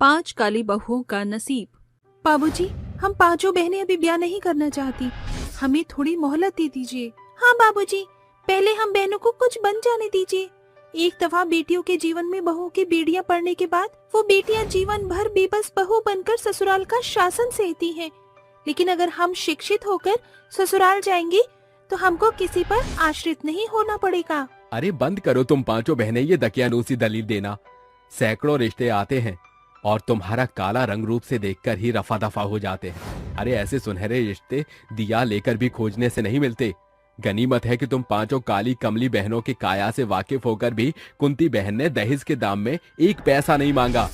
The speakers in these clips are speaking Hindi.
5 काली बहुओं का नसीब। बाबूजी, हम पांचों बहनें अभी ब्याह नहीं करना चाहती, हमें थोड़ी मोहलत दे दीजिए। हाँ बाबूजी, पहले हम बहनों को कुछ बन जाने दीजिए। एक दफा बेटियों के जीवन में बहुओं की बेड़ियां पड़ने के बाद वो बेटियां जीवन भर बेबस बहू बनकर ससुराल का शासन सहती हैं। लेकिन अगर हम शिक्षित होकर ससुराल जाएंगे तो हमको किसी पर आश्रित नहीं होना पड़ेगा। अरे बंद करो तुम पांचों बहनें ये दकियानूसी दलील देना। सैकड़ों रिश्ते आते हैं और तुम्हारा काला रंग रूप से देखकर ही रफा दफा हो जाते हैं। अरे ऐसे सुनहरे रिश्ते दिया लेकर भी खोजने से नहीं मिलते। गनीमत है कि तुम पांचों काली कमली बहनों की काया से वाकिफ होकर भी कुंती बहन ने दहेज के दाम में 1 पैसा नहीं मांगा।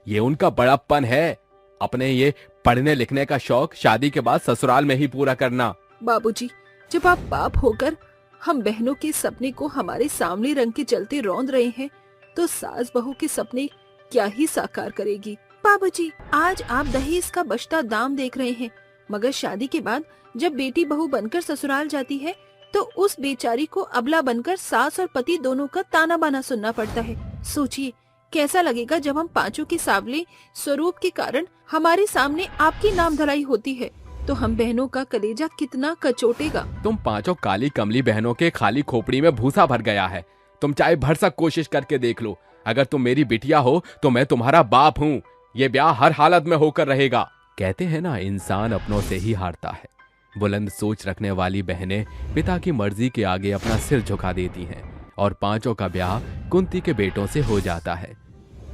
ये उनका बड़प्पन है। अपने ये पढ़ने लिखने का शौक शादी के बाद ससुराल में ही पूरा करना। बाबूजी, जब आप बाप होकर हम बहनों के सपने को हमारे सांवले रंग के चलते रौंद रहे हैं तो सास बहू के सपने क्या ही साकार करेगी। बाबूजी, आज आप दहेज का बचता दाम देख रहे हैं, मगर शादी के बाद जब बेटी बहू बनकर ससुराल जाती है तो उस बेचारी को अबला बनकर सास और पति दोनों का ताना बाना सुनना पड़ता है। सोचिए कैसा लगेगा जब हम पांचों के सावले स्वरूप के कारण हमारे सामने आपकी नाम धराई होती है तो हम बहनों का कलेजा कितना कचोटेगा। तुम पांचों काली कमली बहनों के खाली खोपड़ी में भूसा भर गया है। तुम चाहे भरसक कोशिश करके देख लो, अगर तुम मेरी बिटिया हो तो मैं तुम्हारा बाप हूँ। ये ब्याह हर हालत में होकर रहेगा। कहते हैं ना, इंसान अपनों से ही हारता है। बुलंद सोच रखने वाली बहनें पिता की मर्जी के आगे अपना सिर झुका देती हैं और पांचों का ब्याह कुंती के बेटों से हो जाता है।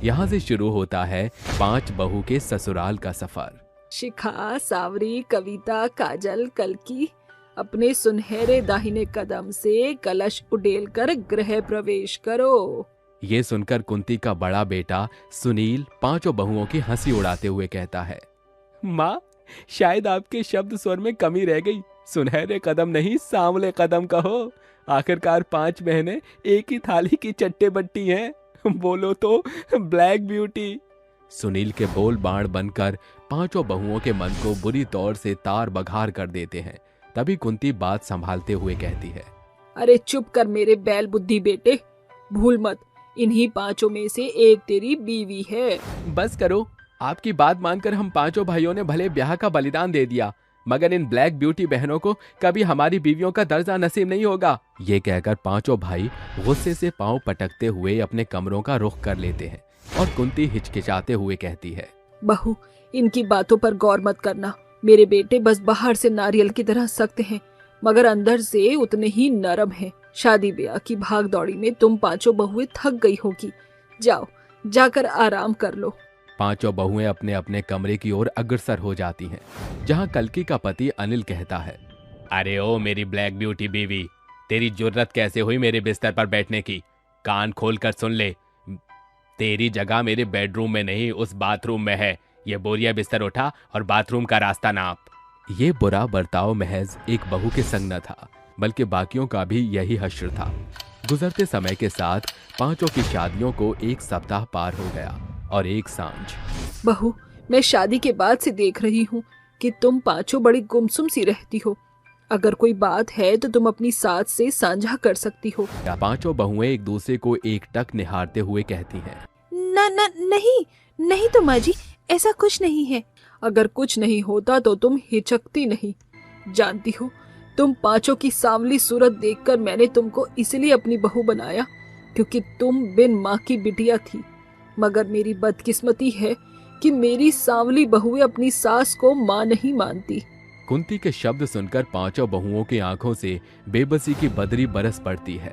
यहाँ से शुरू होता है 5 बहू के ससुराल का सफर। शिखा, सावरी, कविता, काजल, कलकी अपने सुनहरे दाहिने कदम से कलश उड़ेल कर गृह प्रवेश करो। ये सुनकर कुंती का बड़ा बेटा सुनील पांचों बहुओं की हंसी उड़ाते हुए कहता है, माँ, शायद आपके शब्द स्वर में कमी रह गई। सुनहरे कदम नहीं, सांवले कदम कहो। आखिरकार 5 बहनें एक ही थाली की चट्टे बट्टी हैं। बोलो तो ब्लैक ब्यूटी। सुनील के बोल बाण बनकर पांचों बहुओं के मन को बुरी तौर से तार बघार कर देते हैं। तभी कुंती बात संभालते हुए कहती है, अरे चुप कर मेरे बैल बुद्धि बेटे, भूल मत इन्हीं 5 में से एक तेरी बीवी है। बस करो, आपकी बात मानकर हम पांचों भाइयों ने भले ब्याह का बलिदान दे दिया, मगर इन ब्लैक ब्यूटी बहनों को कभी हमारी बीवियों का दर्जा नसीब नहीं होगा। ये कहकर पांचों भाई गुस्से से पांव पटकते हुए अपने कमरों का रुख कर लेते हैं और कुंती हिचकिचाते हुए कहती है, बहू, इनकी बातों पर गौर मत करना। मेरे बेटे बस बाहर से नारियल की तरह सख्त हैं, मगर अंदर से उतने ही नरम हैं। शादी ब्याह की भाग दौड़ी में तुम पांचों बहुएं थक गई होगी। जाओ, जाकर आराम कर लो। पांचों बहुएं अपने अपने कमरे की ओर अग्रसर हो जाती हैं, जहां कल्की का पति अनिल कहता है, अरे ओ मेरी ब्लैक ब्यूटी बीवी, तेरी जुर्रत कैसे हुई मेरे बिस्तर पर बैठने की? कान खोल कर सुन ले, तेरी जगह मेरे बेडरूम में नहीं उस बाथरूम में है। ये बोरिया बिस्तर उठा और बाथरूम का रास्ता नाप। ये बुरा बर्ताव महज एक बहू के संग न था, बल्कि बाकियों का भी यही हश्र था। गुजरते समय के साथ पांचों की शादियों को 1 सप्ताह पार हो गया और एक सांझ। बहू, मैं शादी के बाद से देख रही हूँ कि तुम पांचों बड़ी गुमसुम सी रहती हो। अगर कोई बात है तो तुम अपनी सास से साझा कर सकती हो। पांचों बहुएं एक दूसरे को एकटक निहारते हुए कहती हैं, नहीं तो माँ जी, ऐसा कुछ नहीं है। अगर कुछ नहीं होता तो तुम हिचकती नहीं। जानती हो, तुम पांचों की सांवली सूरत देखकर मैंने तुमको इसलिए अपनी बहू बनाया क्योंकि तुम बिन माँ की बिटिया थी। मगर मेरी बदकिस्मती है कि मेरी सांवली बहुएं अपनी सास को माँ नहीं मानती। कुंती के शब्द सुनकर पांचों बहुओं की आंखों से बेबसी की बदरी बरस पड़ती है।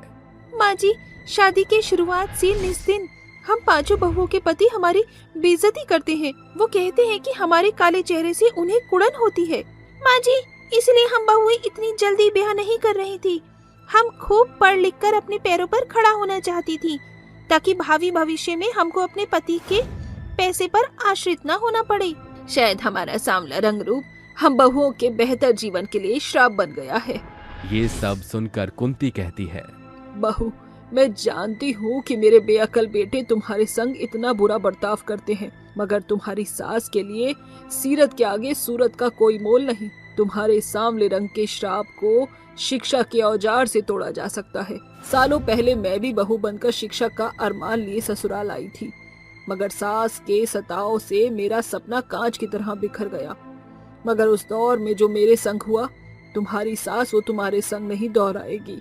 माँ जी, शादी के शुरुआत से निस दिन हम पांचों बहुओं के पति हमारी बेइज्जती करते हैं। वो कहते हैं कि हमारे काले चेहरे से उन्हें कुड़न होती है। माँ जी, इसलिए हम बहुएं इतनी जल्दी ब्याह नहीं कर रही थी। हम खूब पढ़ लिख कर अपने पैरों पर खड़ा होना चाहती थी ताकि भावी भविष्य में हमको अपने पति के पैसे पर आश्रित न होना पड़े। शायद हमारा सांवला रंग रूप हम बहुओं के बेहतर जीवन के लिए श्राप बन गया है। ये सब सुनकर कुंती कहती है, बहू, मैं जानती हूँ कि मेरे बेअकल बेटे तुम्हारे संग इतना बुरा बर्ताव करते हैं, मगर तुम्हारी सास के लिए सीरत के आगे सूरत का कोई मोल नहीं। तुम्हारे सांवले रंग के श्राप को शिक्षा के औजार से तोड़ा जा सकता है। सालों पहले मैं भी बहू बनकर शिक्षा का अरमान लिए ससुराल आई थी। मगर सास के सताव से मेरा सपना कांच की तरह बिखर गया। मगर उस दौर में जो मेरे संग हुआ, तुम्हारी सास वो तुम्हारे संग नहीं दोहराएगी।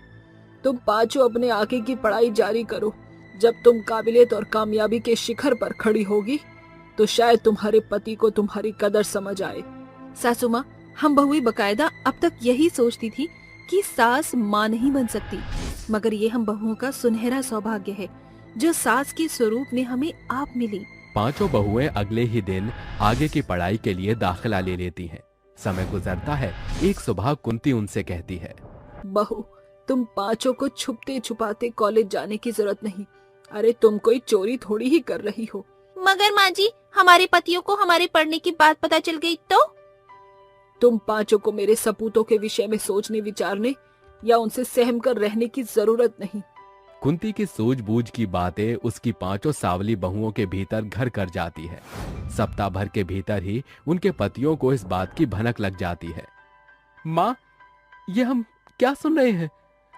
तुम पांचों अपने आगे की पढ़ाई जारी करो। जब तुम काबिलियत और कामयाबी के शिखर पर खड़ी होगी तो शायद तुम्हारे पति को तुम्हारी कदर समझ आए। सासू माँ, हम बहुएं बकायदा अब तक यही सोचती थी कि सास माँ नहीं बन सकती, मगर ये हम बहुओं का सुनहरा सौभाग्य है जो सास के स्वरूप में हमें आप मिली। पांचों बहुएं अगले ही दिन आगे की पढ़ाई के लिए दाखिला ले लेती हैं। समय गुजरता है। एक सुबह कुंती उनसे कहती है, बहू, तुम पांचों को छुपते छुपाते कॉलेज जाने की जरूरत नहीं। अरे तुम कोई चोरी थोड़ी ही कर रही हो। मगर माँ जी, हमारे पतियों को हमारे पढ़ने की बात पता चल गई तो? तुम पांचों को मेरे सपूतों के विषय में सोचने विचारने या उनसे सहम कर रहने की जरूरत नहीं। कुंती की सूझबूझ की बातें उसकी पांचों सावली बहुओं के भीतर घर कर जाती है। सप्ताह भर के भीतर ही उनके पतियों को इस बात की भनक लग जाती है। माँ, ये हम क्या सुन रहे हैं?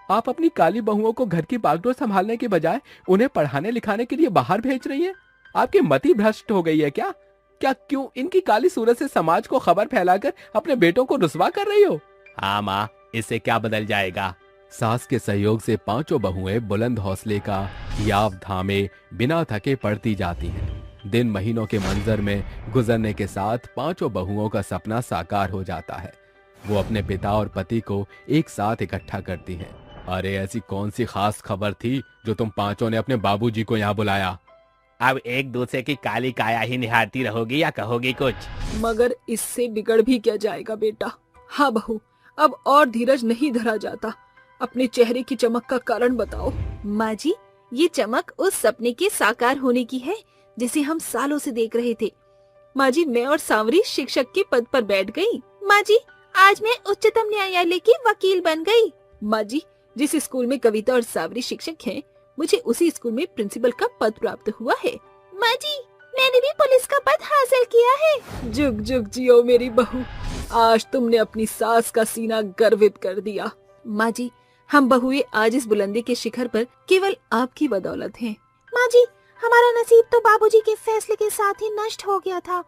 आप अपनी काली बहुओं को घर की बागडोर संभालने के बजाय उन्हें पढ़ाने लिखाने के लिए बाहर भेज रही हैं। आपकी मति भ्रष्ट हो गई है क्या? क्यों इनकी काली सूरत से समाज को खबर फैलाकर अपने बेटों को रुसवा कर रही हो? हाँ माँ, इससे क्या बदल जाएगा? सास के सहयोग से पांचों बहुएं बुलंद हौसले का याव थामे बिना थके पढ़ती जाती हैं। दिन महीनों के मंजर में गुजरने के साथ पांचों बहुओं का सपना साकार हो जाता है। वो अपने पिता और पति को एक साथ इकट्ठा करती हैं। अरे ऐसी कौन सी खास खबर थी जो तुम पांचों ने अपने बाबूजी को यहाँ बुलाया? अब एक दूसरे की काली काया ही निहारती रहोगी या कहोगी कुछ? मगर इससे बिगड़ भी क्या जाएगा बेटा। हाँ बहू, अब और धीरज नहीं धरा जाता। अपने चेहरे की चमक का कारण बताओ। माँ जी, ये चमक उस सपने के साकार होने की है जिसे हम सालों से देख रहे थे। माँ जी, मैं और सांवरी शिक्षक के पद पर बैठ गई। माँ जी, आज मैं उच्चतम न्यायालय की वकील बन गई। माँ जी, जिस स्कूल में कविता और सांवरी शिक्षक हैं, मुझे उसी स्कूल में प्रिंसिपल का पद प्राप्त हुआ है। माँ जी, मैंने भी पुलिस का पद हासिल किया है। जुग जुग जियो मेरी बहू, आज तुमने अपनी सास का सीना गर्वित कर दिया। माँ जी, हम बहुएं आज इस बुलंदी के शिखर पर केवल आपकी बदौलत हैं। माँ जी, हमारा नसीब तो बाबूजी के फैसले के साथ ही नष्ट हो गया था,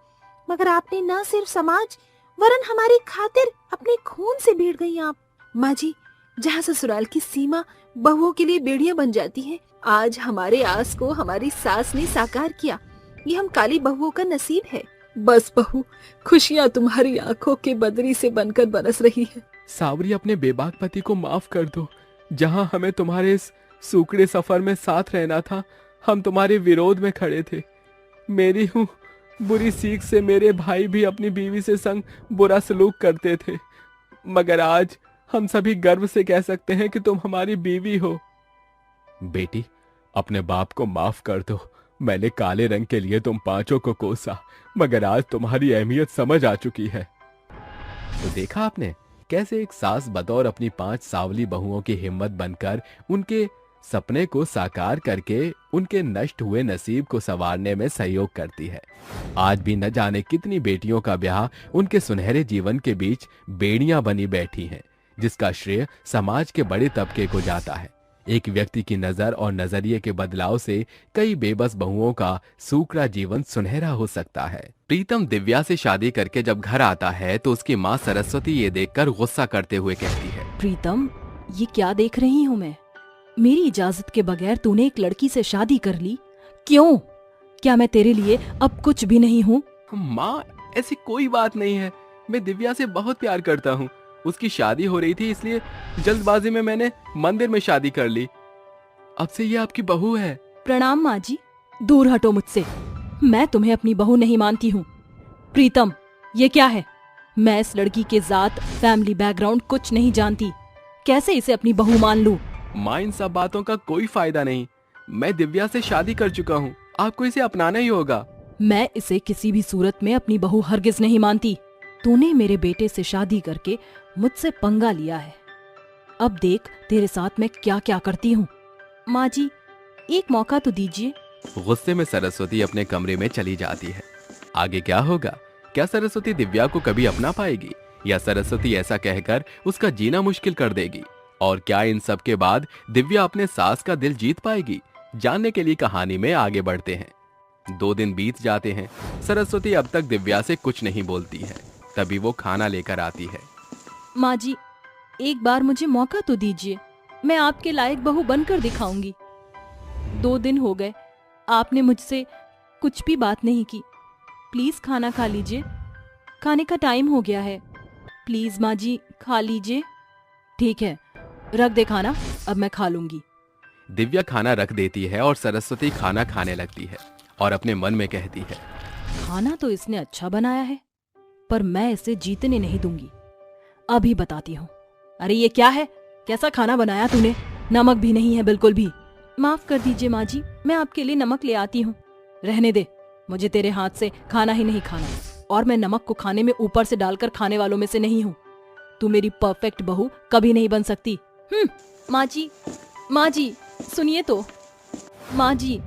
मगर आपने न सिर्फ समाज वरन हमारी खातिर अपने खून से भीड़ गई आप। माँ जी, जहाँ ससुराल की सीमा बहुओं के लिए बेड़ियां बन जाती है, आज हमारे आस को हमारी सास ने साकार किया। ये हम काली बहुओं का नसीब है। बस बहू, खुशियाँ तुम्हारी आंखों के बदरी से बनकर बरस रही है। सावरी, अपने बेबाक पति को माफ कर दो। जहाँ हमें तुम्हारे इस सूखड़े सफर में साथ रहना था, हम तुम्हारे विरोध में खड़े थे। मेरी हूँ बुरी सीख से मेरे भाई भी अपनी बीवी से संग बुरा सलूक करते थे, मगर आज हम सभी गर्व से कह सकते हैं कि तुम हमारी बीवी हो। बेटी, अपने बाप को माफ कर दो। मैंने काले रंग के लिए तुम पांचों को कोसा, मगर आज तुम्हारी अहमियत समझ आ चुकी है। तो देखा आपने कैसे एक सास बतौर अपनी 5 सावली बहुओं की हिम्मत बनकर उनके सपने को साकार करके उनके नष्ट हुए नसीब को संवारने में सहयोग करती है। आज भी न जाने कितनी बेटियों का ब्याह उनके सुनहरे जीवन के बीच बेड़ियां बनी बैठी हैं, जिसका श्रेय समाज के बड़े तबके को जाता है। एक व्यक्ति की नजर और नजरिए के बदलाव से कई बेबस बहुओं का सूखड़ा जीवन सुनहरा हो सकता है। प्रीतम दिव्या से शादी करके जब घर आता है तो उसकी माँ सरस्वती ये देखकर गुस्सा करते हुए कहती है, प्रीतम, ये क्या देख रही हूँ मैं? मेरी इजाजत के बगैर तूने एक लड़की से शादी कर ली। क्यों? क्या मैं तेरे लिए अब कुछ भी नहीं हूँ? माँ, ऐसी कोई बात नहीं है। मैं दिव्या से बहुत प्यार करता हूँ। उसकी शादी हो रही थी, इसलिए जल्दबाजी में मैंने मंदिर में शादी कर ली। अब से ये आपकी बहू है। प्रणाम माँ जी, दूर हटो मुझसे। मैं तुम्हें अपनी बहू नहीं मानती हूँ। प्रीतम, ये क्या है? मैं इस लड़की के जात, फैमिली बैकग्राउंड कुछ नहीं जानती। कैसे इसे अपनी बहू मान लूं? माँ, इन सब बातों का कोई फायदा नहीं। मैं दिव्या से शादी कर चुका हूँ। आपको इसे अपनाना ही होगा। मैं इसे किसी भी सूरत में अपनी बहू हरगिज नहीं मानती। तूने मेरे बेटे से शादी करके मुझसे पंगा लिया है। अब देख तेरे साथ मैं क्या क्या करती हूँ। माँ जी, एक मौका तो दीजिए। गुस्से में सरस्वती अपने कमरे में चली जाती है। आगे क्या होगा? क्या सरस्वती दिव्या को कभी अपना पाएगी, या सरस्वती ऐसा कहकर उसका जीना मुश्किल कर देगी? और क्या इन सब के बाद दिव्या अपने सास का दिल जीत पाएगी? जानने के लिए कहानी में आगे बढ़ते हैं। 2 दिन बीत जाते हैं। सरस्वती अब तक दिव्या से कुछ नहीं बोलती है। तभी वो खाना लेकर आती है। माँ जी, एक बार मुझे मौका तो दीजिए, मैं आपके लायक बहू बनकर दिखाऊंगी। 2 दिन हो गए, आपने मुझसे कुछ भी बात नहीं की। प्लीज खाना खा लीजिए, खाने का टाइम हो गया है। प्लीज माँ जी, खा लीजिए। ठीक है, रख दे खाना, अब मैं खा लूंगी। दिव्या खाना रख देती है और सरस्वती खाना खाने लगती है और अपने मन में कहती है, खाना तो इसने अच्छा बनाया है, पर मैं इसे जीतने नहीं दूंगी। अभी बताती हूँ। अरे ये क्या है? कैसा खाना बनाया तूने? नमक भी नहीं है बिल्कुल भी। माफ कर दीजिए माँ जी, मैं आपके लिए नमक ले आती हूँ। रहने दे, मुझे तेरे हाथ से खाना ही नहीं खाना, और मैं नमक को खाने में ऊपर से डालकर खाने वालों में से नहीं हूँ। तू मेरी परफेक्ट बहू कभी नहीं बन सकती। माँ जी सुनिए तो। माँ जी,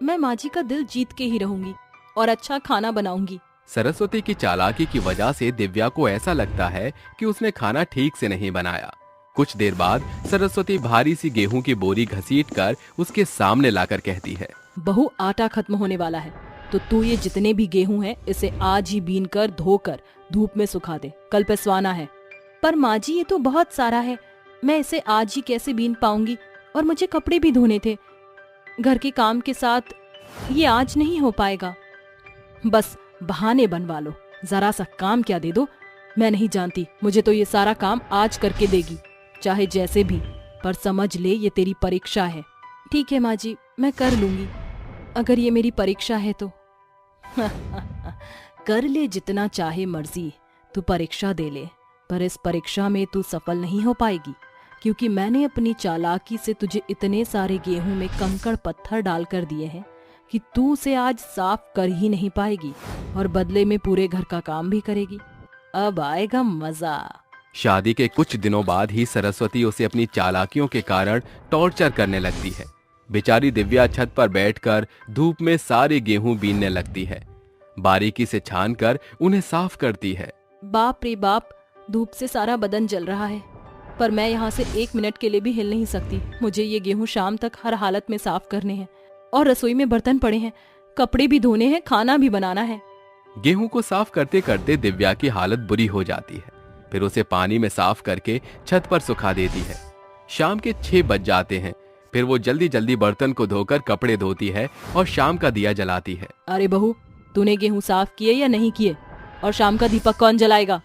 मैं माँ जी का दिल जीत के ही रहूंगी और अच्छा खाना बनाऊंगी। सरस्वती की चालाकी की वजह से दिव्या को ऐसा लगता है कि उसने खाना ठीक से नहीं बनाया। कुछ देर बाद सरस्वती भारी सी गेहूं की बोरी घसीटकर उसके सामने लाकर कहती है, बहू, आटा खत्म होने वाला है, तो तू ये जितने भी गेहूं हैं इसे आज ही बीन कर धोकर धूप में सुखा दे, कल पिसवाना है। पर माँ जी, ये तो बहुत सारा है, मैं इसे आज ही कैसे बीन पाऊंगी? और मुझे कपड़े भी धोने थे। घर के काम के साथ ये आज नहीं हो पाएगा। बस बहाने बनवा लो, जरा सा काम क्या दे दो। मैं नहीं जानती, मुझे तो ये सारा काम आज करके देगी, चाहे जैसे भी, पर समझ ले ये तेरी परीक्षा है। ठीक है माँ जी, मैं कर लूंगी, अगर ये मेरी परीक्षा है तो। कर ले जितना चाहे मर्जी, तू परीक्षा दे ले, पर इस परीक्षा में तू सफल नहीं हो पाएगी, क्योंकि मैंने अपनी चालाकी से तुझे इतने सारे गेहूं में कंकड़ पत्थर डालकर दिए हैं कि तू उसे आज साफ कर ही नहीं पाएगी, और बदले में पूरे घर का काम भी करेगी। अब आएगा मजा। शादी के कुछ दिनों बाद ही सरस्वती उसे अपनी चालाकियों के कारण टॉर्चर करने लगती है। बेचारी दिव्या छत पर बैठकर धूप में सारे गेहूं बीनने लगती है। बारीकी से छानकर उन्हें साफ करती है। बाप रे बाप, धूप से सारा बदन जल रहा है, पर मैं यहाँ से 1 मिनट के लिए भी हिल नहीं सकती। मुझे ये गेहूं शाम तक हर हालत में साफ करने हैं, और रसोई में बर्तन पड़े हैं, कपड़े भी धोने हैं, खाना भी बनाना है। गेहूं को साफ करते करते दिव्या की हालत बुरी हो जाती है। फिर उसे पानी में साफ करके छत पर सुखा देती है। शाम के 6 बज जाते हैं। फिर वो जल्दी जल्दी बर्तन को धोकर कपड़े धोती है और शाम का दिया जलाती है। अरे बहू, तूने गेहूं साफ किए या नहीं किए? और शाम का दीपक कौन जलाएगा?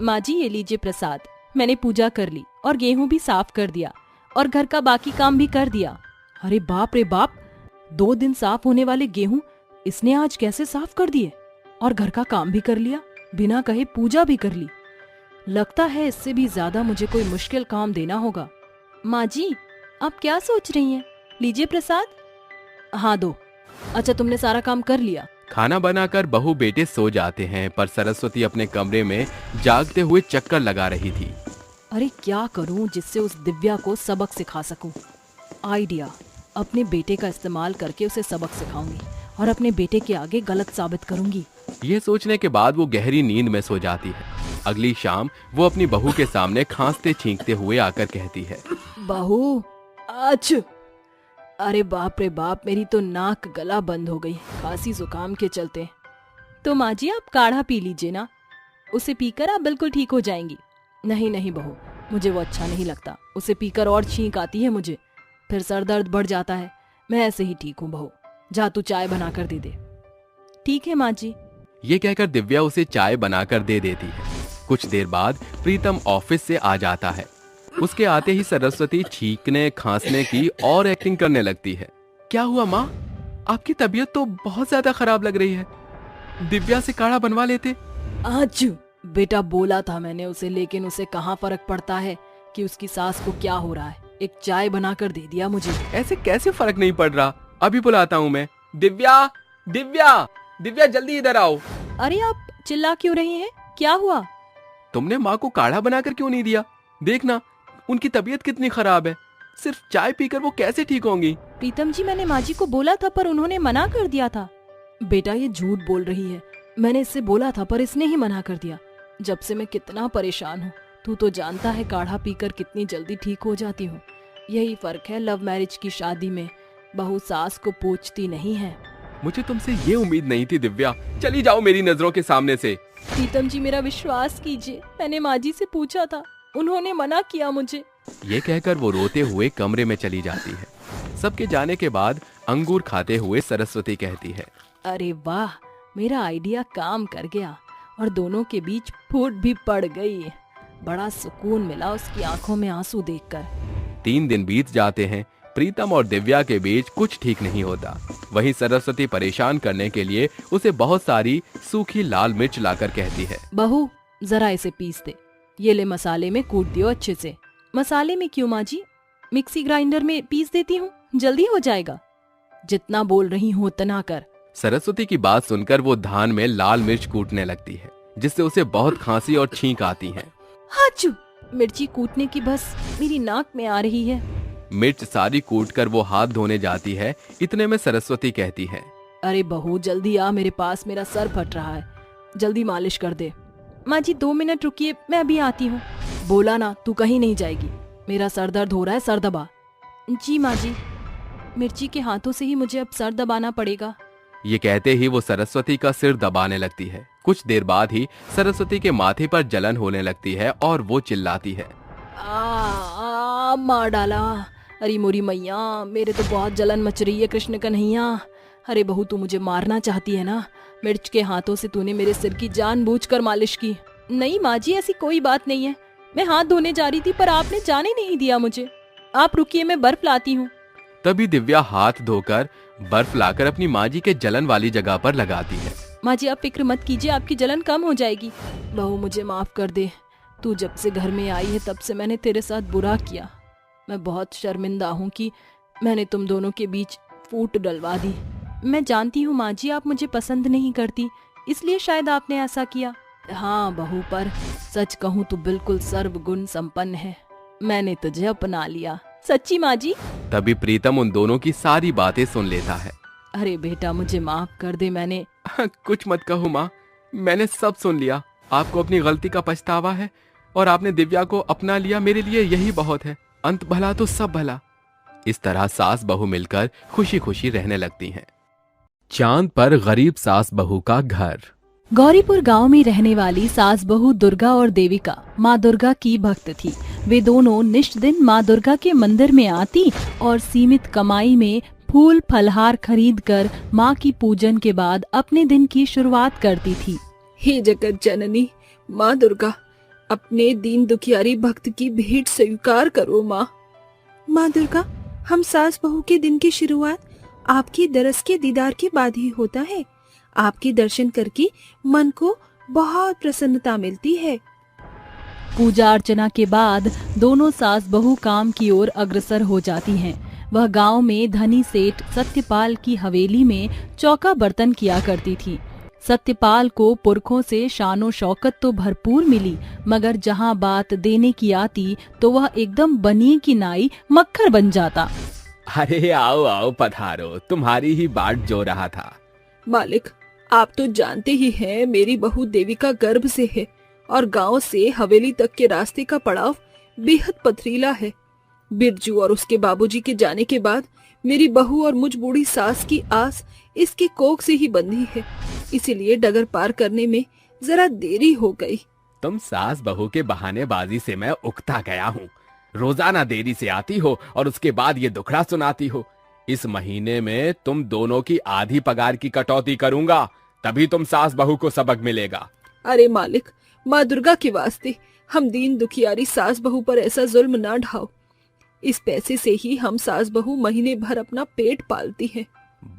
माँ जी, ये लीजिए प्रसाद, मैंने पूजा कर ली और गेहूं भी साफ कर दिया और घर का बाकी काम भी कर दिया। अरे बाप रे बाप, 2 दिन साफ होने वाले गेहूं इसने आज कैसे साफ कर दिए? और घर का काम भी कर लिया, बिना कहे पूजा भी कर ली। लगता है इससे भी ज्यादा मुझे कोई मुश्किल काम देना होगा। माँ जी, आप क्या सोच रही हैं? लीजिए प्रसाद। हाँ दो। अच्छा, तुमने सारा काम कर लिया? खाना बनाकर बहू बेटे सो जाते हैं, पर सरस्वती अपने कमरे में जागते हुए चक्कर लगा रही थी। अरे क्या करूं जिससे उस दिव्या को सबक सिखा सकूं? आइडिया, अपने बेटे का इस्तेमाल करके उसे सबक सिखाऊंगी और अपने बेटे के आगे गलत साबित करूंगी। ये सोचने के बाद वो गहरी नींद में सो जाती है। अगली शाम वो अपनी बहू के सामने खांसते छींकते हुए आकर कहती है, बहू, आज अरे बाप रे बाप, मेरी तो नाक गला बंद हो गई खांसी जुकाम के चलते। तो माँ जी, आप काढ़ा पी लीजिए ना, उसे पीकर आप बिल्कुल ठीक हो जाएंगी। नहीं नहीं बहू, मुझे वो अच्छा नहीं लगता, उसे पीकर और छींक आती है मुझे, फिर सर दर्द बढ़ जाता है। मैं ऐसे ही ठीक हूँ बहू, जा तू चाय बनाकर दे दे। ठीक है माँ जी। ये कहकर दिव्या उसे चाय बनाकर दे देती है। कुछ देर बाद प्रीतम ऑफिस से आ जाता है। उसके आते ही सरस्वती छींकने खांसने की और एक्टिंग करने लगती है। क्या हुआ माँ, आपकी तबीयत तो बहुत ज्यादा खराब लग रही है, दिव्या से काढ़ा बनवा लेते। आज बेटा, बोला था मैंने उसे, लेकिन उसे कहाँ फर्क पड़ता है कि उसकी सास को क्या हो रहा है। एक चाय बनाकर दे दिया मुझे। ऐसे कैसे फर्क नहीं पड़ रहा? अभी बुलाता हूँ मैं। दिव्या, दिव्या, दिव्या जल्दी इधर आओ। अरे आप चिल्ला क्यों रही हैं? क्या हुआ? तुमने माँ को काढ़ा बनाकर क्यों नहीं दिया? देखना उनकी तबीयत कितनी खराब है, सिर्फ चाय पीकर वो कैसे ठीक होंगी? प्रीतम जी, मैंने माँ जी को बोला था, पर उन्होंने मना कर दिया था। बेटा, ये झूठ बोल रही है, मैंने इससे बोला था पर इसने ही मना कर दिया। जब से मैं कितना परेशान हूँ, तू तो जानता है काढ़ा पीकर कितनी जल्दी ठीक हो जाती हूँ। यही फर्क है लव मैरिज की शादी में, बहू सास को पूछती नहीं है। मुझे तुमसे ये उम्मीद नहीं थी दिव्या, चली जाओ मेरी नजरों के सामने से। प्रीतम जी मेरा विश्वास कीजिए, मैंने माँ जी से पूछा था, उन्होंने मना किया मुझे। ये कहकर वो रोते हुए कमरे में चली जाती है। सबके जाने के बाद अंगूर खाते हुए सरस्वती कहती है, अरे वाह, मेरा आइडिया काम कर गया और दोनों के बीच फूट भी पड़ गई। बड़ा सुकून मिला उसकी आंखों में आंसू देखकर। 3 दिन बीत जाते हैं। प्रीतम और दिव्या के बीच कुछ ठीक नहीं होता। वहीं सरस्वती परेशान करने के लिए उसे बहुत सारी सूखी लाल मिर्च लाकर कहती है, बहू जरा इसे पीस दे, ये ले मसाले में कूट दियो अच्छे से। मसाले में क्यों माँ जी, मिक्सी ग्राइंडर में पीस देती हूँ, जल्दी हो जाएगा। जितना बोल रही हूँ उतना कर। सरस्वती की बात सुनकर वो धान में लाल मिर्च कूटने लगती है, जिससे उसे बहुत खांसी और छींक आती है। हाचू, मिर्ची कूटने की बस मेरी नाक में आ रही है। मिर्च सारी कूटकर वो हाथ धोने जाती है। इतने में सरस्वती कहती है, अरे बहू जल्दी आ मेरे पास, मेरा सर फट रहा है, जल्दी मालिश कर दे। माँ जी 2 मिनट रुकिए, मैं अभी आती हूँ। बोला ना तू कहीं नहीं जाएगी, मेरा सर दर्द हो रहा है, सर दबा। जी माँ जी, मिर्ची के हाथों से ही मुझे अब सर दबाना पड़ेगा। ये कहते ही वो सरस्वती का सिर दबाने लगती है। कुछ देर बाद ही सरस्वती के माथे पर जलन होने लगती है और वो चिल्लाती है, मार डाला, अरे मोरी मैया, मेरे तो बहुत जलन मच रही है कृष्ण कन्हैया। अरे बहू तू मुझे मारना चाहती है ना, मिर्च के हाथों से तूने मेरे सिर की जानबूझकर मालिश की। नहीं माँ जी ऐसी कोई बात नहीं है, मैं हाथ धोने जा रही थी पर आपने जाने नहीं दिया मुझे। आप रुकिए, मैं बर्फ लाती हूँ। तभी दिव्या हाथ धोकर बर्फ लाकर अपनी माँ जी के जलन वाली जगह पर लगाती है। माँ जी आप फिक्र मत कीजिए, आपकी जलन कम हो जाएगी। बहू मुझे माफ कर दे, तू जब से घर में आई है तब से मैंने तेरे साथ बुरा किया। मैं बहुत शर्मिंदा हूँ कि मैंने तुम दोनों के बीच फूट डलवा दी। मैं जानती हूँ माँ जी आप मुझे पसंद नहीं करती, इसलिए शायद आपने ऐसा किया। हाँ बहू, पर सच कहूँ तो बिल्कुल सर्वगुण संपन्न है, मैंने तुझे अपना लिया। सच्ची माँ जी? तभी प्रीतम उन दोनों की सारी बातें सुन लेता है। अरे बेटा मुझे माफ कर दे, मैंने कुछ मत कहो माँ, मैंने सब सुन लिया। आपको अपनी गलती का पछतावा है और आपने दिव्या को अपना लिया, मेरे लिए यही बहुत है। अंत भला तो सब भला। इस तरह सास बहू मिलकर खुशी खुशी रहने लगती हैं। चांद पर गरीब सास बहू का घर। गौरीपुर गांव में रहने वाली सास बहू दुर्गा और देविका माँ दुर्गा की भक्त थी। वे दोनों निष्ठ दिन माँ दुर्गा के मंदिर में आती और सीमित कमाई में फूल फलहार खरीदकर माँ की पूजन के बाद अपने दिन की शुरुआत करती थी। हे जगत जननी माँ दुर्गा, अपने दीन दुखियारी भक्त की भेंट स्वीकार करो माँ। माँ दुर्गा, हम सास बहू के दिन की शुरुआत आपकी दरस के दीदार के बाद ही होता है। आपके दर्शन करके मन को बहुत प्रसन्नता मिलती है। पूजा अर्चना के बाद दोनों सास बहू काम की ओर अग्रसर हो जाती हैं। वह गांव में धनी सेठ सत्यपाल की हवेली में चौका बर्तन किया करती थी। सत्यपाल को पुरखों से शानो शौकत तो भरपूर मिली, मगर जहां बात देने की आती तो वह एकदम बनिए की नाई मक्खर बन जाता। अरे आओ आओ पधारो, तुम्हारी ही बाट जो रहा था। मालिक, आप तो जानते ही हैं मेरी बहू देविका गर्भ से है और गांव से हवेली तक के रास्ते का पड़ाव बेहद पथरीला है। बिरजू और उसके बाबूजी के जाने के बाद मेरी बहू और मुझ बूढ़ी सास की आस इसके कोख से ही बंधी है, इसीलिए डगर पार करने में जरा देरी हो गई। तुम सास बहू के बहानेबाजी से मैं उकता गया हूँ। रोजाना देरी से आती हो और उसके बाद ये दुखड़ा सुनाती हो। इस महीने में तुम दोनों की आधी पगार की कटौती करूंगा, तभी तुम सास बहू को सबक मिलेगा। अरे मालिक, माँ दुर्गा के वास्ते हम दीन दुखियारी सास बहू पर ऐसा जुल्म ना ढाओ। इस पैसे से ही हम सास बहू महीने भर अपना पेट पालती हैं।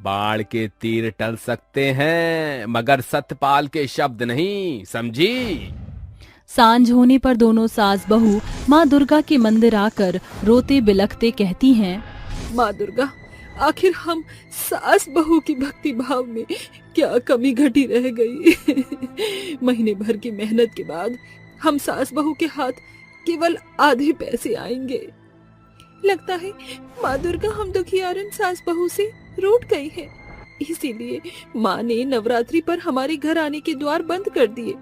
बाढ़ के तीर टल सकते हैं मगर सतपाल के शब्द नहीं, समझी? सांझ होने पर दोनों सास बहू माँ दुर्गा के मंदिर आकर रोते बिलखते कहती हैं, माँ दुर्गा, आखिर हम सास बहू की भक्ति भाव में क्या कमी घटी रह गई। महीने भर की मेहनत के बाद हम सास बहू के हाथ केवल आधे पैसे आएंगे। लगता है माँ दुर्गा हम दुखियारन सास बहू से रूठ गई है, इसीलिए माँ ने नवरात्रि पर हमारे घर आने के द्वार बंद कर दिए,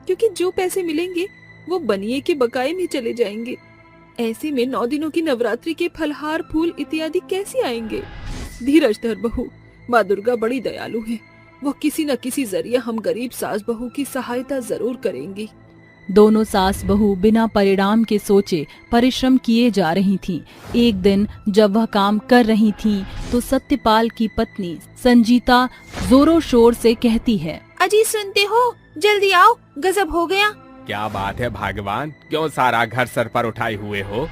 क्योंकि जो पैसे मिलेंगे वो बनिए के बकाये में चले जाएंगे। ऐसे में 9 दिनों की नवरात्रि के फलहार फूल इत्यादि कैसे आएंगे। धीरज धर बहू, माँ दुर्गा बड़ी दयालु है, वो किसी न किसी जरिए हम गरीब सास बहू की सहायता जरूर करेंगी। दोनों सास बहू बिना परिणाम के सोचे परिश्रम किए जा रही थीं। एक दिन जब वह काम कर रही थीं, तो सत्यपाल की पत्नी संजीता जोरों शोर से कहती है, अजी सुनते हो, जल्दी आओ, गजब हो गया। क्या बात है भगवान, क्यों सारा घर सर पर उठाए हुए हो?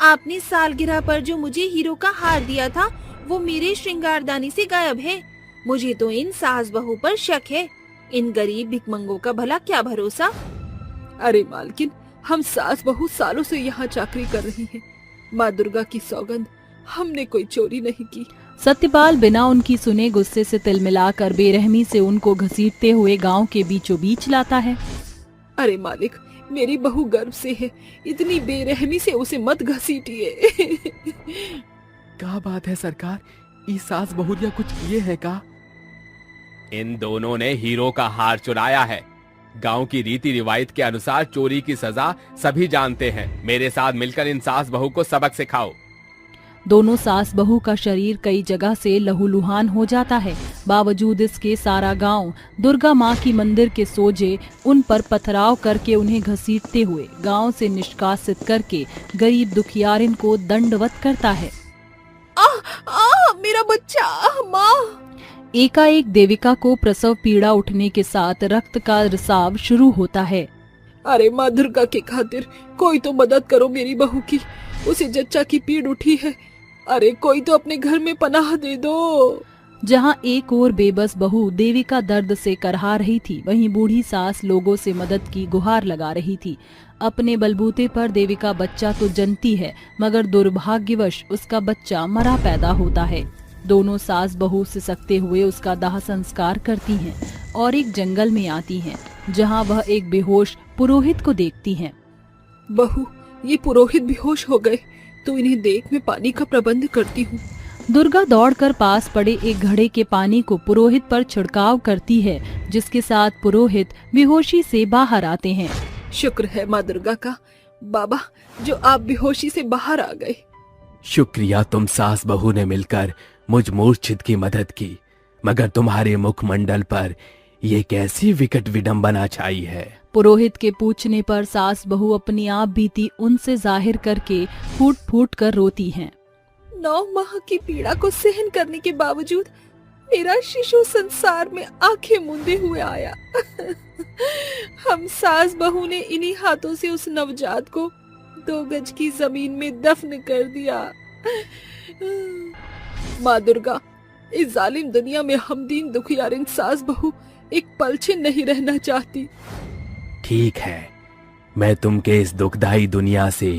आपने सालगिरह पर जो मुझे हीरो का हार दिया था, वो मेरे श्रृंगारदानी से गायब है। मुझे तो इन सास बहू पर शक है। इन गरीब भिखमंगों का भला क्या भरोसा। अरे मालकिन, हम सास बहू सालों से यहाँ चाकरी कर रही हैं। माँ दुर्गा की सौगंध, हमने कोई चोरी नहीं की। सत्यपाल बिना उनकी सुने गुस्से से तिलमिलाकर बेरहमी से उनको घसीटते हुए गांव के बीचों बीच लाता है। अरे मालिक, मेरी बहू गर्भ से है, इतनी बेरहमी से उसे मत घसीटिए। क्या बात है सरकार, ई सास बहुरिया कुछ किए हैं का? इन दोनों ने हीरो का हार चुराया है। गांव की रीति रिवायत के अनुसार चोरी की सजा सभी जानते हैं। मेरे साथ मिलकर इन सास बहू को सबक सिखाओ। दोनों सास बहू का शरीर कई जगह से लहूलुहान हो जाता है। बावजूद इसके सारा गांव दुर्गा माँ की मंदिर के सोजे उन पर पथराव करके उन्हें घसीटते हुए गांव से निष्कासित करके गरीब दुखियारिन को दंडवत करता है। मेरा बच्चा, माँ। एकाएक देविका को प्रसव पीड़ा उठने के साथ रक्त का रिसाव शुरू होता है। अरे माँ दुर्गा के खातिर कोई तो मदद करो मेरी बहू की, उसे जच्चा की पीड़ उठी है। अरे कोई तो अपने घर में पनाह दे दो। जहाँ एक और बेबस बहू देविका दर्द से करहा रही थी, वहीं बूढ़ी सास लोगों से मदद की गुहार लगा रही थी। अपने बलबूते पर देविका बच्चा तो जनती है, मगर दुर्भाग्यवश उसका बच्चा मरा पैदा होता है। दोनों सास बहू सिसकते हुए उसका दाह संस्कार करती हैं और एक जंगल में आती हैं, जहाँ वह एक बेहोश पुरोहित को देखती हैं। बहू, ये पुरोहित बेहोश हो गए, तो इन्हें देख मैं पानी का प्रबंध करती हूँ। दुर्गा दौड़कर पास पड़े एक घड़े के पानी को पुरोहित पर छिड़काव करती है, जिसके साथ पुरोहित बेहोशी से बाहर आते हैं। शुक्र है माँ दुर्गा का, बाबा, जो आप बेहोशी से बाहर आ गए। शुक्रिया, तुम सास बहू ने मिलकर मुझ मूर्छित की मदद की, मगर तुम्हारे मुखमंडल पर ये कैसी विकट विडंबना छाई है। पुरोहित के पूछने पर सास बहू अपनी आप बीती उनसे जाहिर करके फूट फूट कर रोती हैं। 9 माह की पीड़ा को सहन करने के बावजूद मेरा शिशु संसार में आंखें मूंदे हुए आया। हम सास बहू ने इन्हीं हाथों से उस नवजात को 2 गज की जमीन में दफन कर दिया। माँ दुर्गा, इस जालिम दुनिया में हम दीन दुखियारिन सास बहू एक पल छिन नहीं रहना चाहती। ठीक है, मैं तुमके इस दुखदाई दुनिया से